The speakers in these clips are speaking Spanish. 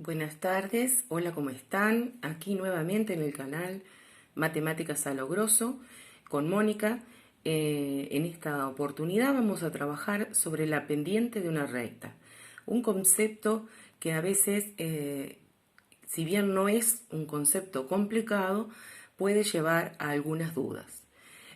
Buenas tardes, hola, ¿cómo están? Aquí nuevamente en el canal Matemáticas a lo Grosso con Mónica. En esta oportunidad vamos a trabajar sobre la pendiente de una recta, un concepto que a veces, si bien no es un concepto complicado, puede llevar a algunas dudas.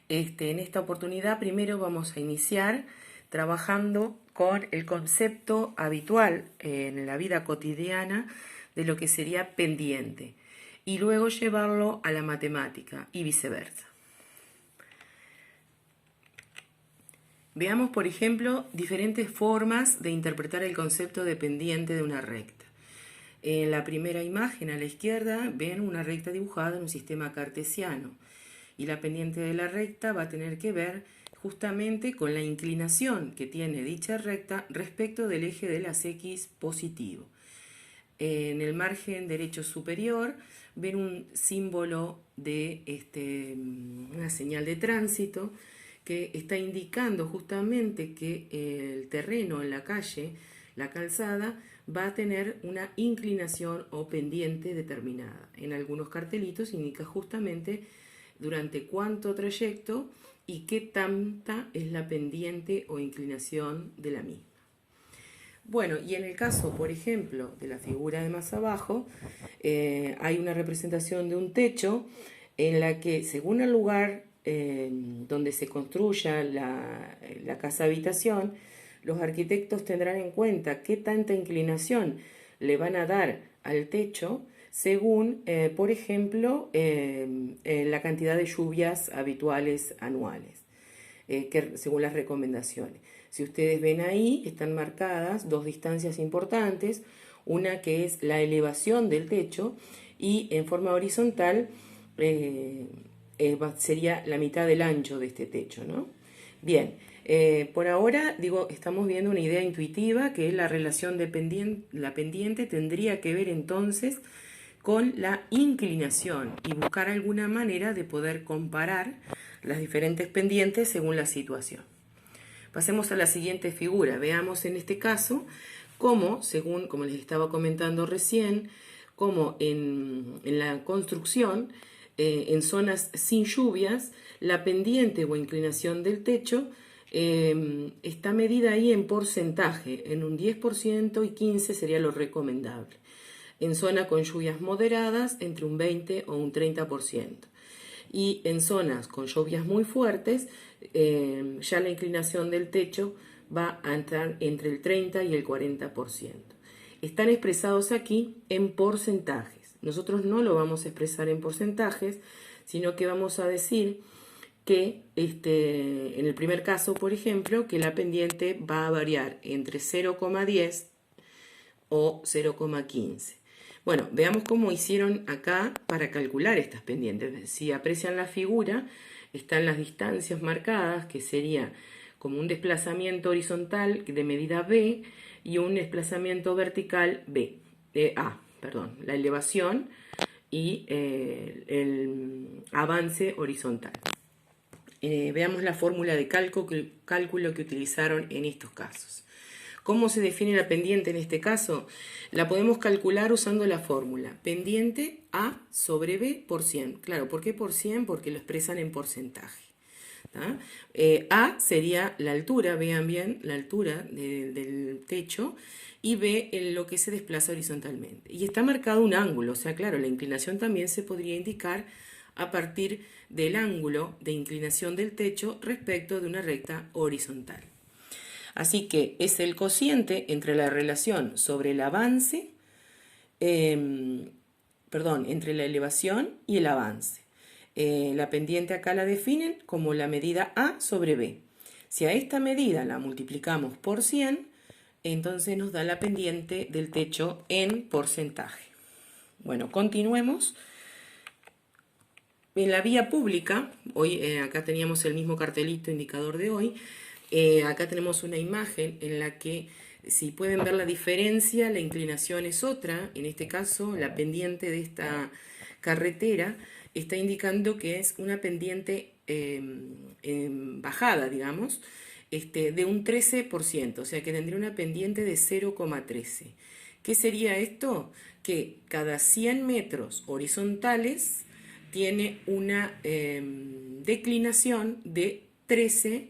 En esta oportunidad primero vamos a iniciar trabajando con el concepto habitual en la vida cotidiana de lo que sería pendiente y luego llevarlo a la matemática y viceversa. Veamos, por ejemplo, diferentes formas de interpretar el concepto de pendiente de una recta. En la primera imagen a la izquierda ven una recta dibujada en un sistema cartesiano y la pendiente de la recta va a tener que ver justamente con la inclinación que tiene dicha recta respecto del eje de las X positivo. En el margen derecho superior ven un símbolo de una señal de tránsito que está indicando justamente que el terreno en la calle, la calzada, va a tener una inclinación o pendiente determinada. En algunos cartelitos indica justamente durante cuánto trayecto y qué tanta es la pendiente o inclinación de la misma. Bueno, y en el caso, por ejemplo, de la figura de más abajo, hay una representación de un techo en la que, según el lugar donde se construya la casa habitación, los arquitectos tendrán en cuenta qué tanta inclinación le van a dar al techo según, por ejemplo, la cantidad de lluvias habituales anuales, según las recomendaciones. Si ustedes ven ahí, están marcadas dos distancias importantes, una que es la elevación del techo y en forma horizontal sería la mitad del ancho de este techo, ¿no? Bien, por ahora estamos viendo una idea intuitiva que es la relación de la pendiente tendría que ver entonces con la inclinación y buscar alguna manera de poder comparar las diferentes pendientes según la situación. Pasemos a la siguiente figura. Veamos en este caso cómo, según como les estaba comentando recién, cómo en la construcción, en zonas sin lluvias, la pendiente o inclinación del techo está medida ahí en porcentaje, en un 10% y 15% sería lo recomendable. En zona con lluvias moderadas, entre un 20 o un 30%. Y en zonas con lluvias muy fuertes, ya la inclinación del techo va a entrar entre el 30 y el 40%. Están expresados aquí en porcentajes. Nosotros no lo vamos a expresar en porcentajes, sino que vamos a decir que en el primer caso, por ejemplo, que la pendiente va a variar entre 0,10 o 0,15. Bueno, veamos cómo hicieron acá para calcular estas pendientes. Si aprecian la figura, están las distancias marcadas, que sería como un desplazamiento horizontal de medida B y un desplazamiento vertical la elevación y el avance horizontal. Veamos la fórmula de cálculo que utilizaron en estos casos. ¿Cómo se define la pendiente en este caso? La podemos calcular usando la fórmula pendiente A sobre B por 100. Claro, ¿por qué por 100? Porque lo expresan en porcentaje. A sería la altura, vean bien, la altura del techo, y B lo que se desplaza horizontalmente. Y está marcado un ángulo, o sea, claro, la inclinación también se podría indicar a partir del ángulo de inclinación del techo respecto de una recta horizontal. Así que es el cociente entre la relación sobre el avance, entre la elevación y el avance. La pendiente acá la definen como la medida A sobre B. Si a esta medida la multiplicamos por 100, entonces nos da la pendiente del techo en porcentaje. Bueno, continuemos. En la vía pública, hoy acá teníamos el mismo cartelito indicador de hoy, acá tenemos una imagen en la que, si pueden ver la diferencia, la inclinación es otra. En este caso, la pendiente de esta carretera está indicando que es una pendiente bajada, digamos, de un 13%, o sea que tendría una pendiente de 0,13, ¿Qué sería esto? Que cada 100 metros horizontales tiene una declinación de 13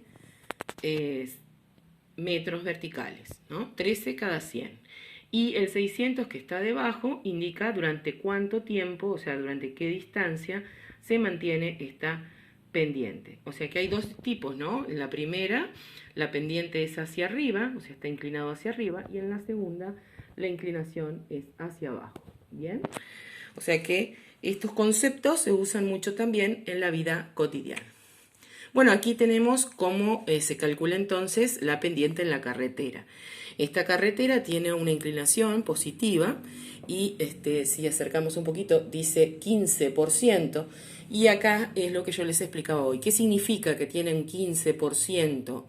metros verticales, ¿no? 13 cada 100. Y el 600 que está debajo indica durante cuánto tiempo, o sea, durante qué distancia se mantiene esta pendiente. O sea que hay dos tipos, ¿no? En la primera, la pendiente es hacia arriba, o sea, está inclinado hacia arriba, y en la segunda, la inclinación es hacia abajo. ¿Bien? O sea que estos conceptos se usan mucho también en la vida cotidiana. Bueno, aquí tenemos cómo se calcula entonces la pendiente en la carretera. Esta carretera tiene una inclinación positiva y si acercamos un poquito dice 15%, y acá es lo que yo les explicaba hoy. ¿Qué significa que tiene un 15%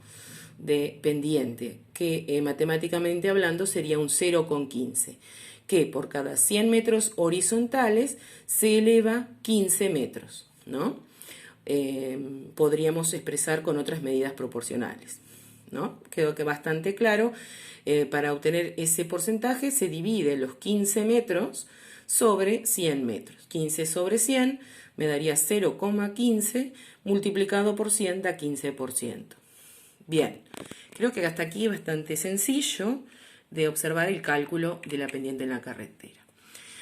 de pendiente? Que matemáticamente hablando sería un 0,15, que por cada 100 metros horizontales se eleva 15 metros, ¿no? Podríamos expresar con otras medidas proporcionales, ¿no? Quedó que bastante claro. Para obtener ese porcentaje se divide los 15 metros sobre 100 metros. 15 sobre 100 me daría 0,15 multiplicado por 100 da 15%. Bien, creo que hasta aquí es bastante sencillo de observar el cálculo de la pendiente en la carretera.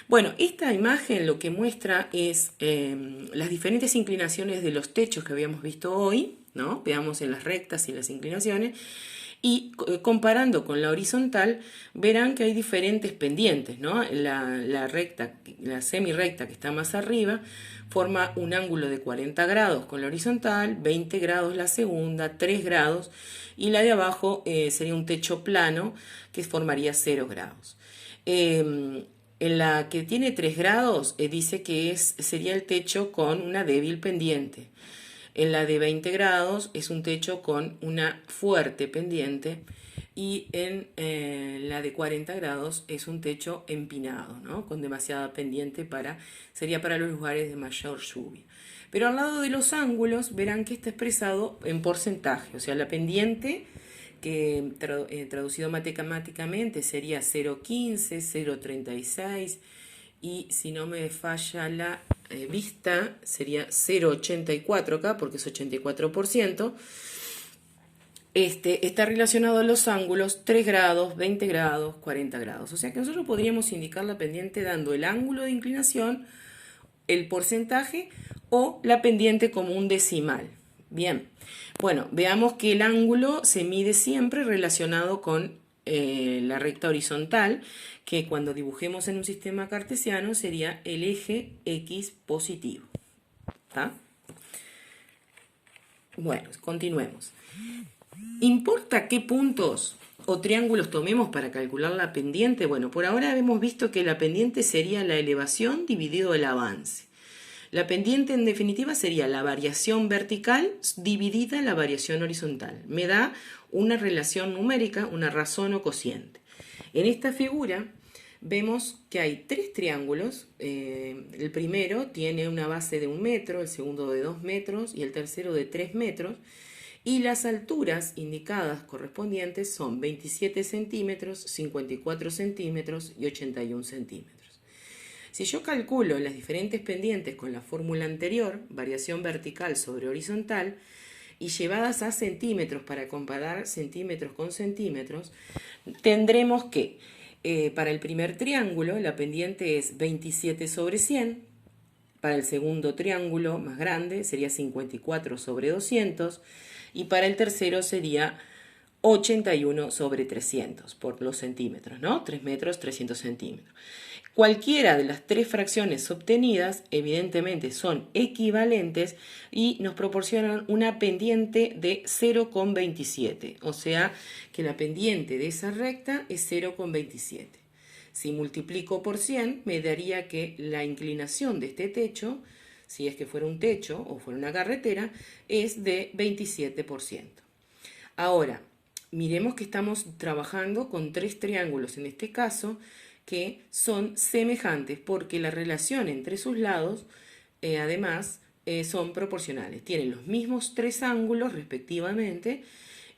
Bueno, esta imagen lo que muestra es las diferentes inclinaciones de los techos que habíamos visto hoy, ¿no? Veamos en las rectas y las inclinaciones, y comparando con la horizontal verán que hay diferentes pendientes, ¿no? La recta, la semirrecta que está más arriba forma un ángulo de 40 grados con la horizontal, 20 grados la segunda, 3 grados, y la de abajo sería un techo plano que formaría 0 grados. En la que tiene 3 grados dice que sería el techo con una débil pendiente. En la de 20 grados es un techo con una fuerte pendiente, y en la de 40 grados es un techo empinado, ¿no? Con demasiada pendiente, sería para los lugares de mayor lluvia. Pero al lado de los ángulos verán que está expresado en porcentaje, o sea, la pendiente que traducido matemáticamente sería 0,15, 0,36, y si no me falla la vista sería 0,84 acá porque es 84%. Está relacionado a los ángulos 3 grados, 20 grados, 40 grados. O sea que nosotros podríamos indicar la pendiente dando el ángulo de inclinación, el porcentaje o la pendiente como un decimal. Bien, bueno, veamos que el ángulo se mide siempre relacionado con la recta horizontal, que cuando dibujemos en un sistema cartesiano sería el eje X positivo. ¿Está? Bueno, continuemos. ¿Importa qué puntos o triángulos tomemos para calcular la pendiente? Bueno, por ahora hemos visto que la pendiente sería la elevación dividido el avance. La pendiente en definitiva sería la variación vertical dividida la variación horizontal. Me da una relación numérica, una razón o cociente. En esta figura vemos que hay tres triángulos. El primero tiene una base de 1 metro, el segundo de 2 metros y el tercero de 3 metros. Y las alturas indicadas correspondientes son 27 centímetros, 54 centímetros y 81 centímetros. Si yo calculo las diferentes pendientes con la fórmula anterior, variación vertical sobre horizontal, y llevadas a centímetros para comparar centímetros con centímetros, tendremos que para el primer triángulo la pendiente es 27 sobre 100, para el segundo triángulo más grande sería 54 sobre 200, y para el tercero sería 81 sobre 300 por los centímetros, ¿no? 3 metros, 300 centímetros. Cualquiera de las tres fracciones obtenidas evidentemente son equivalentes y nos proporcionan una pendiente de 0,27, o sea que la pendiente de esa recta es 0,27. Si multiplico por 100 me daría que la inclinación de este techo, si es que fuera un techo o fuera una carretera, es de 27%. Ahora, miremos que estamos trabajando con tres triángulos en este caso, que son semejantes porque la relación entre sus lados además son proporcionales. Tienen los mismos tres ángulos respectivamente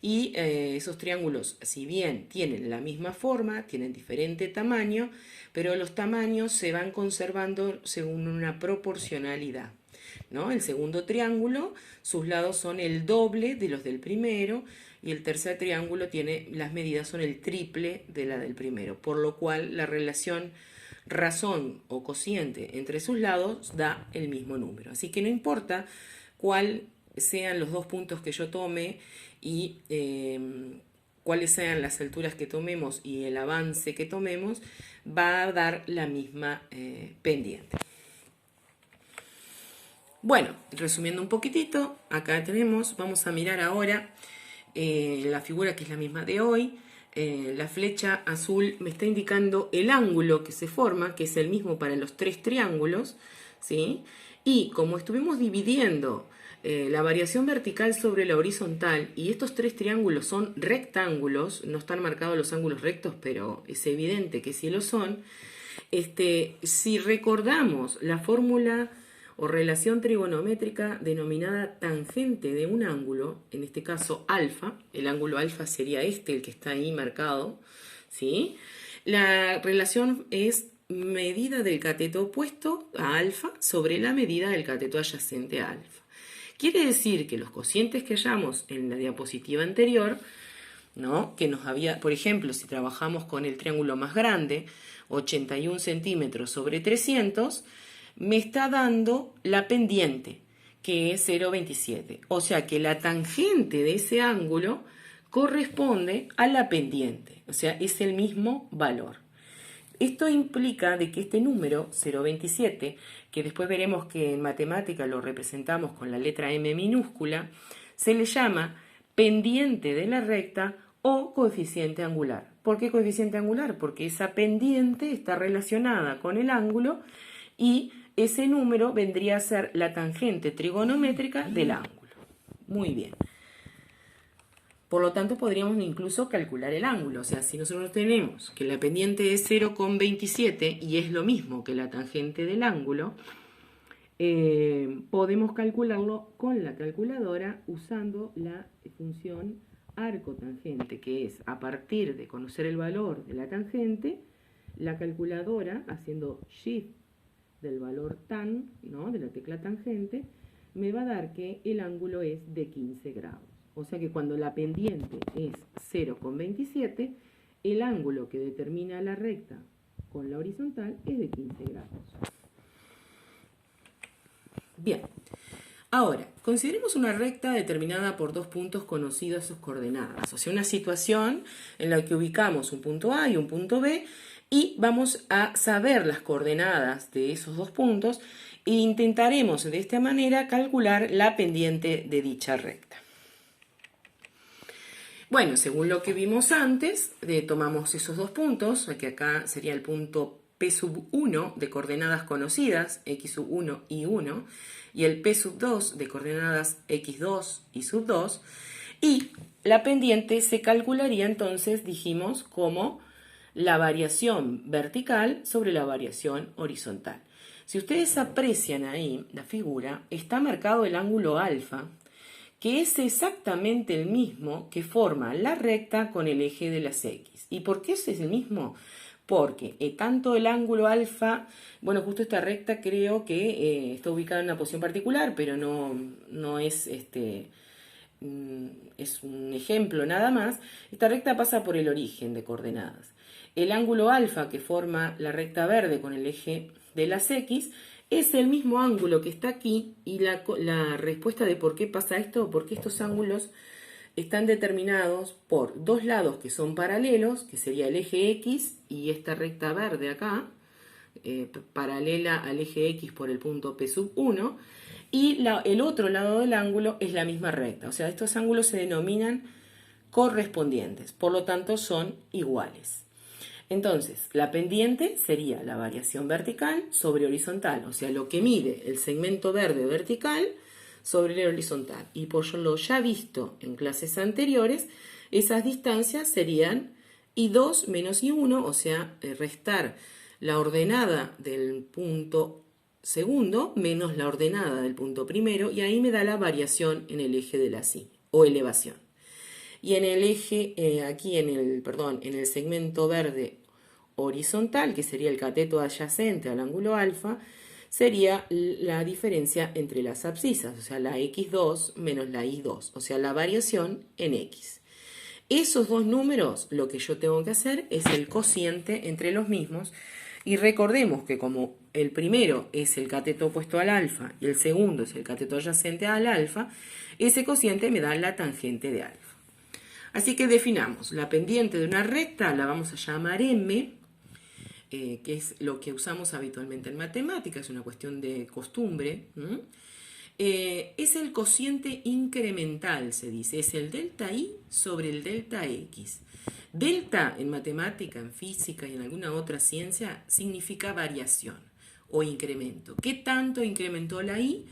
y esos triángulos, si bien tienen la misma forma, tienen diferente tamaño, pero los tamaños se van conservando según una proporcionalidad, ¿no? El segundo triángulo, sus lados son el doble de los del primero, y el tercer triángulo tiene, las medidas son el triple de la del primero, por lo cual la relación razón o cociente entre sus lados da el mismo número. Así que no importa cuál sean los dos puntos que yo tome y cuáles sean las alturas que tomemos y el avance que tomemos, va a dar la misma pendiente. Bueno, resumiendo un poquitito, acá tenemos, vamos a mirar ahora la figura que es la misma de hoy. La flecha azul me está indicando el ángulo que se forma, que es el mismo para los tres triángulos, ¿sí? Y como estuvimos dividiendo la variación vertical sobre la horizontal, y estos tres triángulos son rectángulos, no están marcados los ángulos rectos, pero es evidente que sí lo son, si recordamos la fórmula o relación trigonométrica denominada tangente de un ángulo, en este caso alfa, el ángulo alfa sería el que está ahí marcado, ¿sí? La relación es medida del cateto opuesto a alfa sobre la medida del cateto adyacente a alfa. Quiere decir que los cocientes que hallamos en la diapositiva anterior, ¿no? Que nos había, por ejemplo, si trabajamos con el triángulo más grande, 81 centímetros sobre 300, me está dando la pendiente, que es 0,27. O sea que la tangente de ese ángulo corresponde a la pendiente, o sea, es el mismo valor. Esto implica de que este número, 0,27, que después veremos que en matemática lo representamos con la letra M minúscula, se le llama pendiente de la recta o coeficiente angular. ¿Por qué coeficiente angular? Porque esa pendiente está relacionada con el ángulo y ese número vendría a ser la tangente trigonométrica del ángulo. Muy bien. Por lo tanto, podríamos incluso calcular el ángulo. O sea, si nosotros tenemos que la pendiente es 0,27 y es lo mismo que la tangente del ángulo, podemos calcularlo con la calculadora usando la función arco tangente, que es a partir de conocer el valor de la tangente, la calculadora haciendo shift del valor tan, ¿no? De la tecla tangente, me va a dar que el ángulo es de 15 grados. O sea que cuando la pendiente es 0,27, el ángulo que determina la recta con la horizontal es de 15 grados. Bien, ahora, consideremos una recta determinada por dos puntos conocidos sus coordenadas. O sea, una situación en la que ubicamos un punto A y un punto B, y vamos a saber las coordenadas de esos dos puntos e intentaremos de esta manera calcular la pendiente de dicha recta. Bueno, según lo que vimos antes, tomamos esos dos puntos, que acá sería el punto P sub 1 de coordenadas conocidas, x sub 1 y 1, y el P sub 2 de coordenadas x2 y sub 2, y la pendiente se calcularía entonces, dijimos, como la variación vertical sobre la variación horizontal. Si ustedes aprecian ahí la figura, está marcado el ángulo alfa, que es exactamente el mismo que forma la recta con el eje de las X. ¿Y por qué ese es el mismo? Porque tanto el ángulo alfa, bueno, justo esta recta creo que está ubicada en una posición particular, pero no es es un ejemplo nada más. Esta recta pasa por el origen de coordenadas. El ángulo alfa que forma la recta verde con el eje de las X es el mismo ángulo que está aquí, y la respuesta de por qué pasa esto, porque estos ángulos están determinados por dos lados que son paralelos, que sería el eje X y esta recta verde acá, paralela al eje X por el punto P sub 1, y el otro lado del ángulo es la misma recta. O sea, estos ángulos se denominan correspondientes, por lo tanto son iguales. Entonces, la pendiente sería la variación vertical sobre horizontal, o sea, lo que mide el segmento verde vertical sobre el horizontal. Y por lo ya visto en clases anteriores, esas distancias serían I2 menos I1, o sea, restar la ordenada del punto segundo menos la ordenada del punto primero, y ahí me da la variación en el eje de la Y, o elevación. y en el eje, aquí en el segmento verde horizontal, que sería el cateto adyacente al ángulo alfa, sería la diferencia entre las abscisas, o sea, la x2 menos la y2, o sea, la variación en x. Esos dos números, lo que yo tengo que hacer es el cociente entre los mismos, y recordemos que como el primero es el cateto opuesto al alfa y el segundo es el cateto adyacente al alfa, ese cociente me da la tangente de alfa. Así que definamos la pendiente de una recta, la vamos a llamar m, que es lo que usamos habitualmente en matemáticas, es una cuestión de costumbre. Es el cociente incremental, se dice, es el delta i sobre el delta x. Delta en matemática, en física y en alguna otra ciencia significa variación o incremento. ¿Qué tanto incrementó la i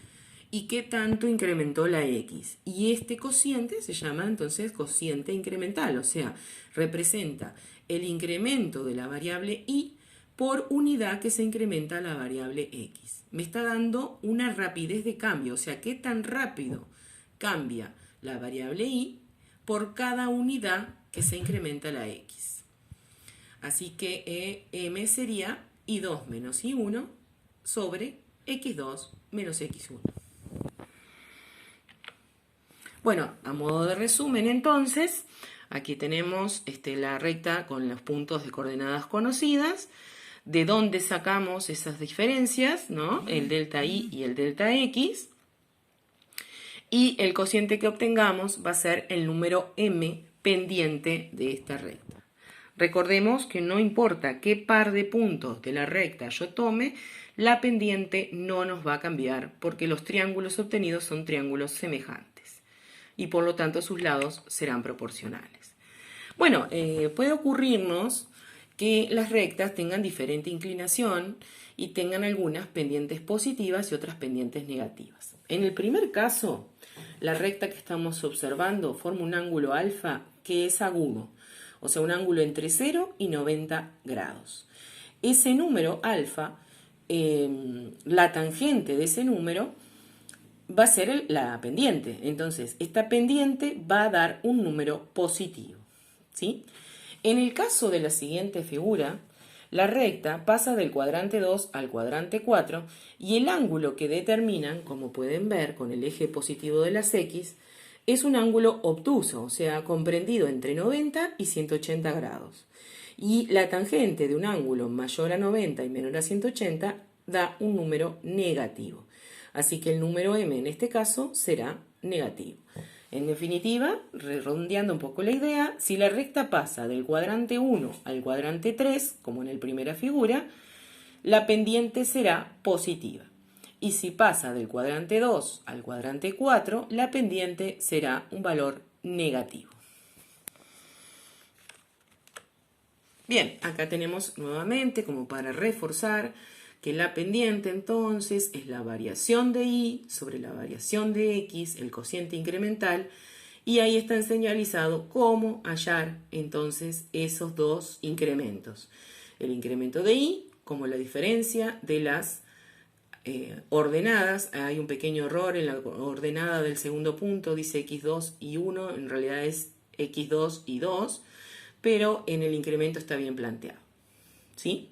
y qué tanto incrementó la x? Y este cociente se llama entonces cociente incremental, o sea, representa el incremento de la variable i por unidad que se incrementa la variable x. Me está dando una rapidez de cambio, o sea, qué tan rápido cambia la variable y por cada unidad que se incrementa la x. Así que m sería y2 menos y1 sobre x2 menos x1. Bueno, a modo de resumen entonces, aquí tenemos la recta con los puntos de coordenadas conocidas. ¿De dónde sacamos esas diferencias? ¿No? El delta i y el delta x. Y el cociente que obtengamos va a ser el número m pendiente de esta recta. Recordemos que no importa qué par de puntos de la recta yo tome, la pendiente no nos va a cambiar porque los triángulos obtenidos son triángulos semejantes y por lo tanto sus lados serán proporcionales. Bueno, puede ocurrirnos que las rectas tengan diferente inclinación y tengan algunas pendientes positivas y otras pendientes negativas. En el primer caso, la recta que estamos observando forma un ángulo alfa que es agudo, o sea, un ángulo entre 0 y 90 grados. Ese número alfa, la tangente de ese número va a ser la pendiente. Entonces, esta pendiente va a dar un número positivo, ¿sí? En el caso de la siguiente figura, la recta pasa del cuadrante 2 al cuadrante 4 y el ángulo que determinan, como pueden ver con el eje positivo de las x, es un ángulo obtuso, o sea, comprendido entre 90 y 180 grados. Y la tangente de un ángulo mayor a 90 y menor a 180 da un número negativo. Así que el número m en este caso será negativo. En definitiva, redondeando un poco la idea, si la recta pasa del cuadrante 1 al cuadrante 3, como en la primera figura, la pendiente será positiva. Y si pasa del cuadrante 2 al cuadrante 4, la pendiente será un valor negativo. Bien, acá tenemos nuevamente, como para reforzar, que la pendiente entonces es la variación de y sobre la variación de x, el cociente incremental, y ahí está señalizado cómo hallar entonces esos dos incrementos. El incremento de y como la diferencia de las ordenadas. Hay un pequeño error en la ordenada del segundo punto, dice x2 y 1, en realidad es x2 y 2, pero en el incremento está bien planteado, ¿sí?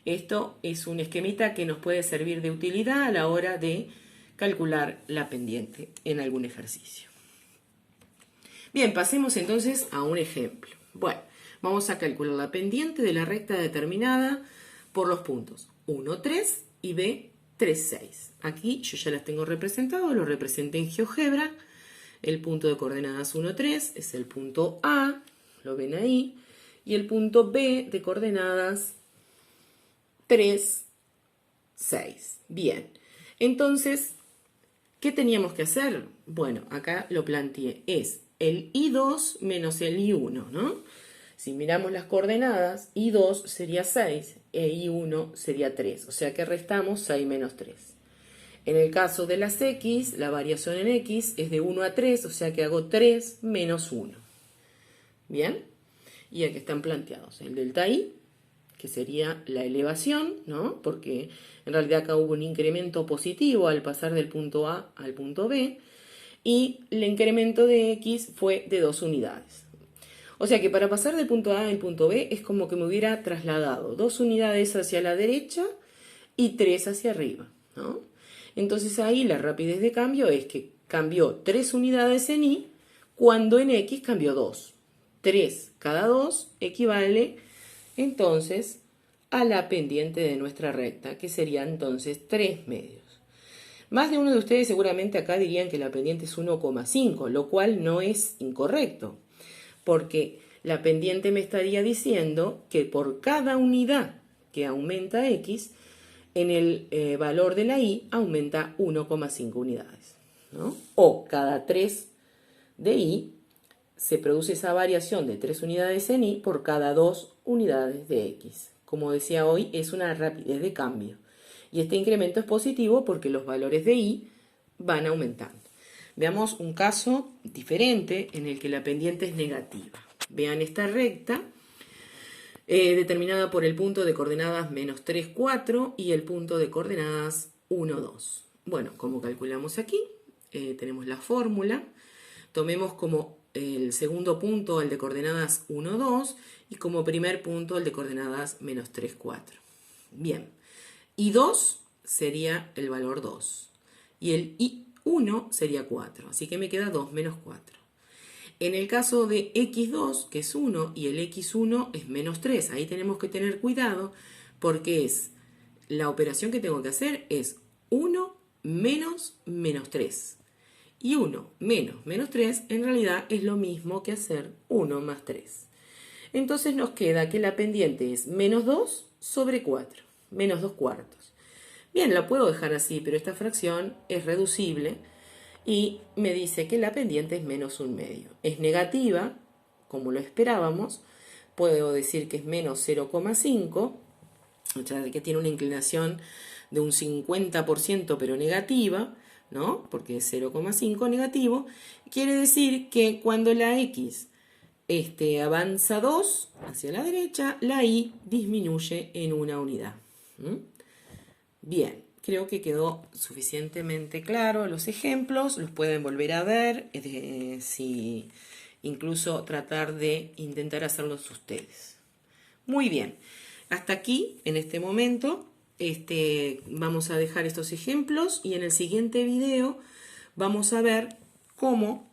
Esto es un esquemita que nos puede servir de utilidad a la hora de calcular la pendiente en algún ejercicio. Bien, pasemos entonces a un ejemplo. Bueno, vamos a calcular la pendiente de la recta determinada por los puntos 1, 3 y B, 3, 6. Aquí yo ya las tengo representadas, lo representé en GeoGebra. El punto de coordenadas 1, 3 es el punto A, lo ven ahí, y el punto B de coordenadas 3, 6. Bien, entonces, ¿qué teníamos que hacer? Bueno, acá lo planteé, es el I2 menos el I1, ¿no? Si miramos las coordenadas, I2 sería 6 e I1 sería 3, o sea que restamos 6 menos 3. En el caso de las X, la variación en X es de 1 a 3, o sea que hago 3 menos 1. ¿Bien? Y aquí están planteados el delta I, que sería la elevación, ¿no? Porque en realidad acá hubo un incremento positivo al pasar del punto A al punto B. y el incremento de x fue de 2 unidades. O sea que para pasar del punto A al punto B es como que me hubiera trasladado 2 unidades hacia la derecha y 3 hacia arriba, ¿no? Entonces ahí la rapidez de cambio es que cambió 3 unidades en y cuando en x cambió 2. 3 cada 2 equivale entonces a la pendiente de nuestra recta, que sería entonces 3 medios. Más de uno de ustedes seguramente acá dirían que la pendiente es 1,5, lo cual no es incorrecto, porque la pendiente me estaría diciendo que por cada unidad que aumenta x, en el valor de la y aumenta 1,5 unidades, ¿no? O cada 3 de y se produce esa variación de 3 unidades en y por cada 2 unidades de x. Como decía hoy, es una rapidez de cambio. Y este incremento es positivo porque los valores de y van aumentando. Veamos un caso diferente en el que la pendiente es negativa. Vean esta recta determinada por el punto de coordenadas menos 3, 4 y el punto de coordenadas 1, 2. Bueno, como calculamos aquí, tenemos la fórmula. Tomemos como el segundo punto el de coordenadas 1, 2 y como primer punto el de coordenadas menos 3, 4. Bien, y2 sería el valor 2 y el y1 sería 4, así que me queda 2 menos 4. En el caso de x2, que es 1, y el x1 es menos 3, ahí tenemos que tener cuidado porque la operación que tengo que hacer es 1 menos menos 3. Y 1 menos menos 3 en realidad es lo mismo que hacer 1 más 3. Entonces nos queda que la pendiente es menos 2 sobre 4, menos 2 cuartos. Bien, la puedo dejar así, pero esta fracción es reducible y me dice que la pendiente es menos 1 medio. Es negativa, como lo esperábamos, puedo decir que es menos 0,5, o sea, que tiene una inclinación de un 50% pero negativa, ¿no? Porque es 0,5 negativo, quiere decir que cuando la x avanza 2 hacia la derecha, la y disminuye en 1 unidad. Bien, creo que quedó suficientemente claro los ejemplos, los pueden volver a ver, si incluso tratar de intentar hacerlos ustedes. Muy bien, hasta aquí en este momento vamos a dejar estos ejemplos y en el siguiente video vamos a ver cómo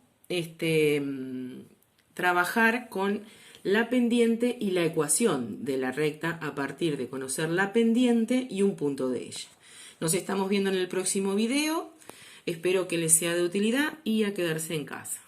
trabajar con la pendiente y la ecuación de la recta a partir de conocer la pendiente y un punto de ella. Nos estamos viendo en el próximo video, espero que les sea de utilidad y a quedarse en casa.